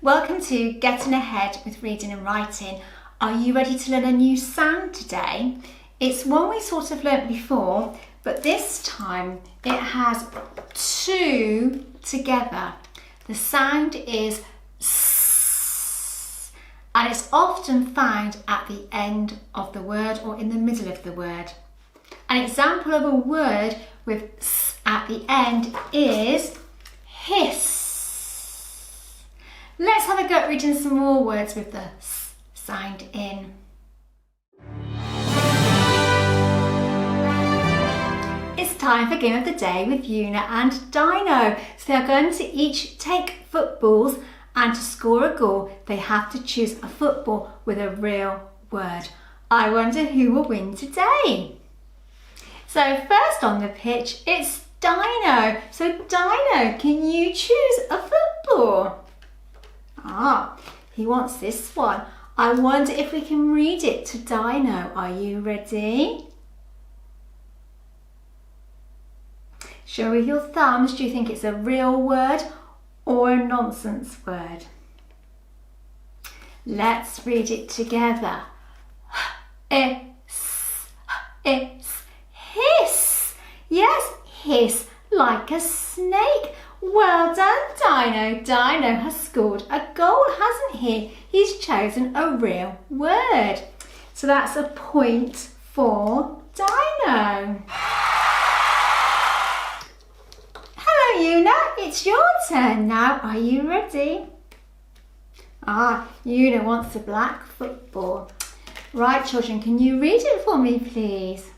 Welcome to Getting Ahead with Reading and Writing. Are you ready to learn a new sound today? It's one we sort of learnt before, but this time it has two together. The sound is S, and it's often found at the end of the word or in the middle of the word. An example of a word with S at the end is hiss. Let's have a go at reading some more words with the S sound in. It's time for Game of the Day with Una and Dino. So they are going to each take footballs, and to score a goal they have to choose a football with a real word. I wonder who will win today. So first on the pitch it's Dino. So Dino, can you choose a football? He wants this one. I wonder if we can read it to Dino. Are you ready? Show with your thumbs. Do you think it's a real word or a nonsense word? Let's read it together. Hiss. Yes, hiss like a snake. Well done, Dino. Dino has scored a goal, hasn't he? He's chosen a real word. So that's a point for Dino. Hello, Una. It's your turn now. Are you ready? Una wants a black football. Right, children, can you read it for me, please?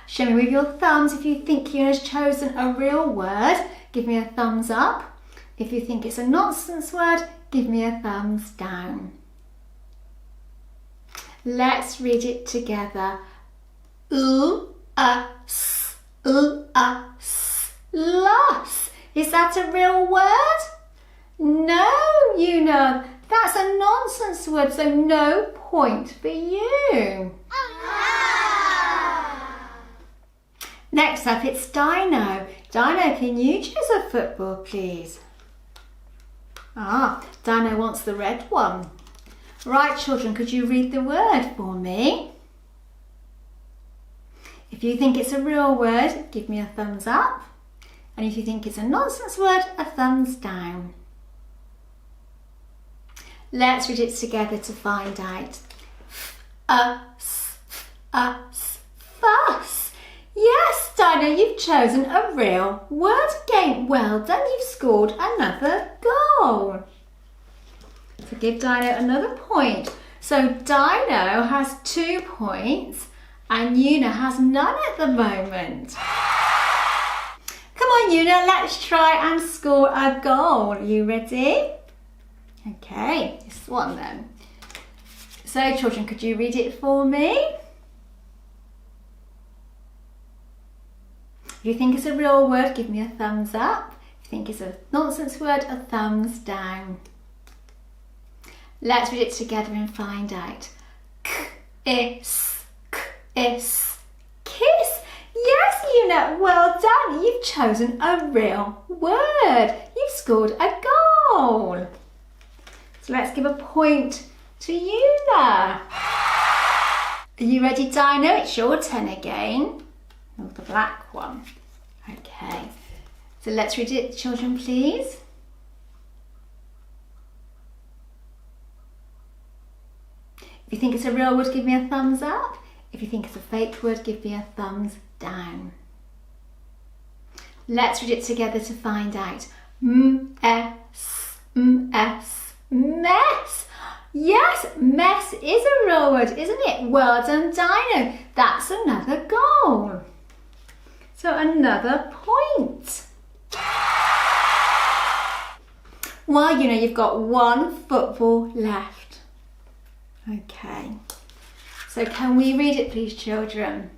Show me with your thumbs if you think Una's chosen a real word. Give me a thumbs up. If you think it's a nonsense word, give me a thumbs down. Let's read it together. Loss. Is that a real word? No, Una. That's a nonsense word, so no point for you. Next up, it's Dino. Dino, can you choose a football, please? Dino wants the red one. Right, children, could you read the word for me? If you think it's a real word, give me a thumbs up. And if you think it's a nonsense word, a thumbs down. Let's read it together to find out. Fuss. Yes, Dino, you've chosen a real word again. Well done, you've scored another goal. So give Dino another point. So Dino has 2 points and Una has none at the moment. Come on, Una, let's try and score a goal. Are you ready? Okay, this one then. So children, could you read it for me? If you think it's a real word, give me a thumbs up. If you think it's a nonsense word, a thumbs down. Let's read it together and find out. Kiss. Yes, Una, well done. You've chosen a real word. You've scored a goal. So let's give a point to Una. Are you ready, Dino? It's your turn again. Oh, the black one. Okay, so let's read it, children, please. If you think it's a real word, give me a thumbs up. If you think it's a fake word, give me a thumbs down. Let's read it together to find out. Mess. Yes, mess is a real word, isn't it? Well done, Dino. That's another goal. So another point. Well, you've got one football left. Okay. So can we read it, please, children?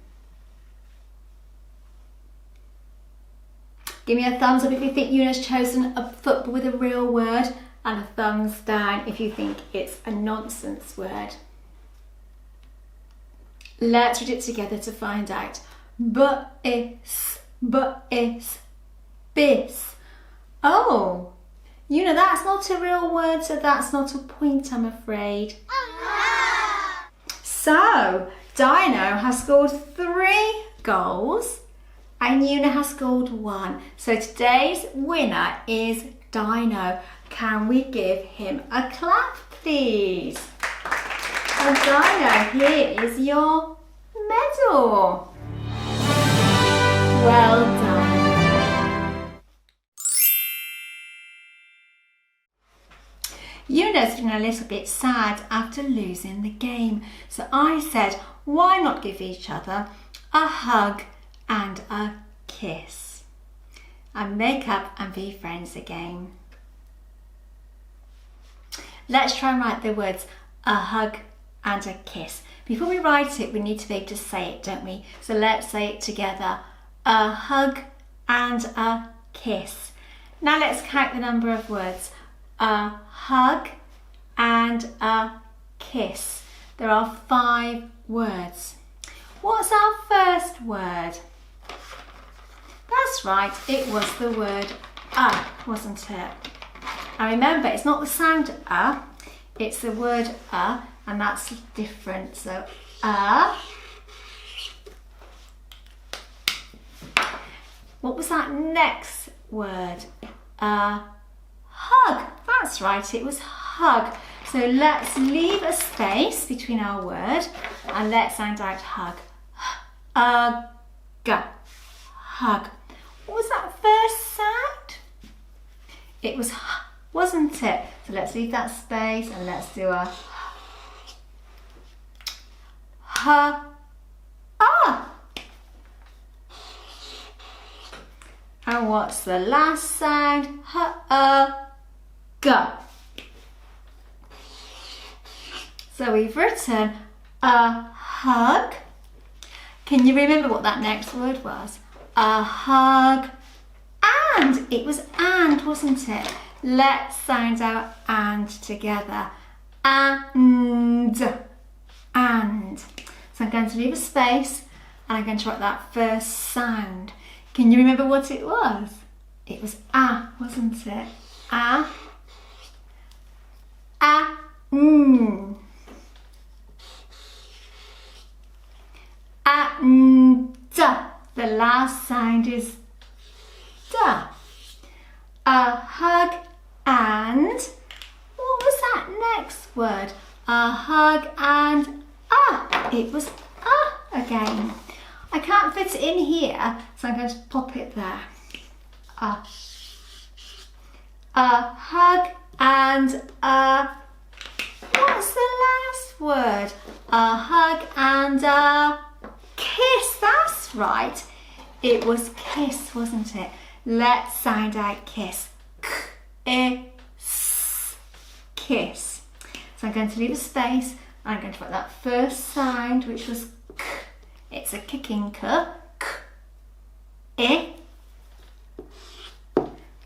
Give me a thumbs up if you think Una's chosen a football with a real word, and a thumbs down if you think it's a nonsense word. Let's read it together to find out. Bis. Oh, that's not a real word, so that's not a point, I'm afraid. So, Dino has scored 3 goals and Una has scored 1. So today's winner is Dino. Can we give him a clap, please? And Dino, here is your medal. Well done. Una's been a little bit sad after losing the game. So I said, why not give each other a hug and a kiss and make up and be friends again. Let's try and write the words a hug and a kiss. Before we write it, we need to be able to say it, don't we? So let's say it together. A hug and a kiss. Now let's count the number of words. A hug and a kiss. There are 5 words. What's our first word? That's right, it was the word wasn't it? And remember, it's not the sound it's the word and that's different. So what was that next word? Hug. That's right, it was hug. So let's leave a space between our word and let's sound out hug. Hug. What was that first sound? It was wasn't it? So let's leave that space and let's do a And what's the last sound? G. So we've written a hug. Can you remember what that next word was? A hug. And it was and, wasn't it? Let's sound out and together. And. So I'm going to leave a space and I'm going to write that first sound. Can you remember what it was? It was wasn't it? And. The last sound is da. A hug and. What was that next word? A hug and it was again. I can't fit it in here, so I'm going to pop it there. A hug and what's the last word? A hug and a kiss. That's right. It was kiss, wasn't it? Let's sound out kiss. Kiss. So I'm going to leave a space. I'm going to put that first sound, which was k. It's a kicking k.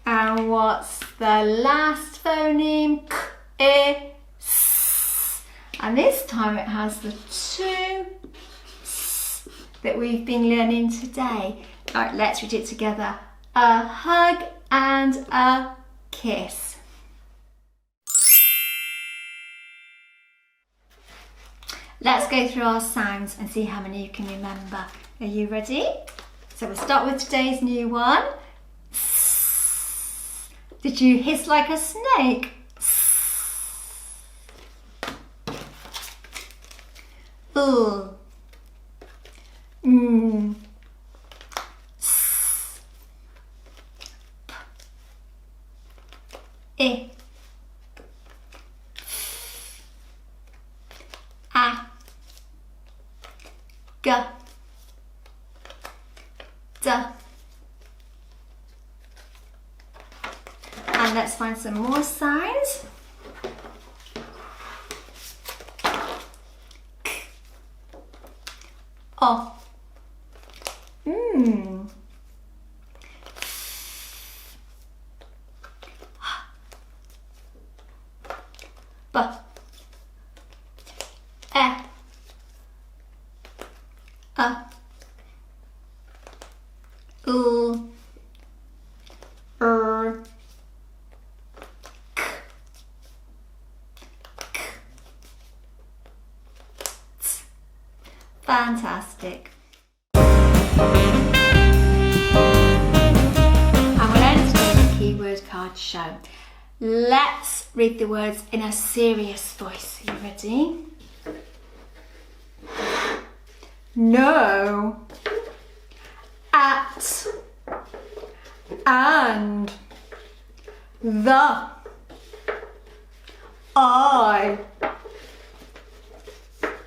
And what's the last phoneme? K, s. And this time it has the 2 s that we've been learning today. All right, let's read it together. A hug and a kiss. Let's go through our sounds and see how many you can remember. Are you ready? So we'll start with today's new one. Did you hiss like a snake? Ooh. I. G. D. And let's find some more sounds. K. O. B. E. U. Fantastic. And we'll end today's keyword card show. Let's read the words in a serious voice. Are you ready? No, at, and, the, I,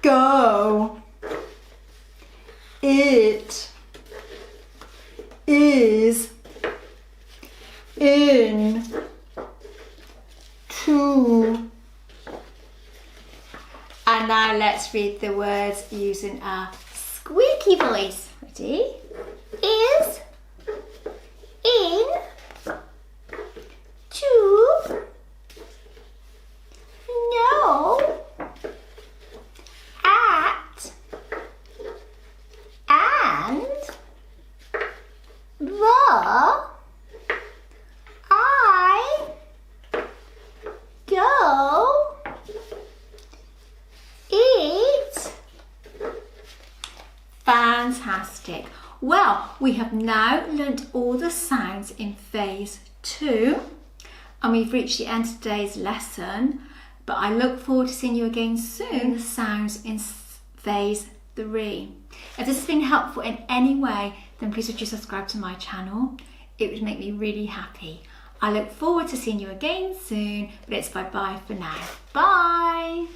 go, it, is, in, to. And now let's read the words using a squeaky voice. Ready? Is, in, to, no, at, and, the, I, go, it. Fantastic. Well, we have now learnt all the sounds in phase 2 and we've reached the end of today's lesson, but I look forward to seeing you again soon. The sounds in phase 3. If this has been helpful in any way, then please would you subscribe to my channel. It would make me really happy. I look forward to seeing you again soon, but it's bye-bye for now. Bye!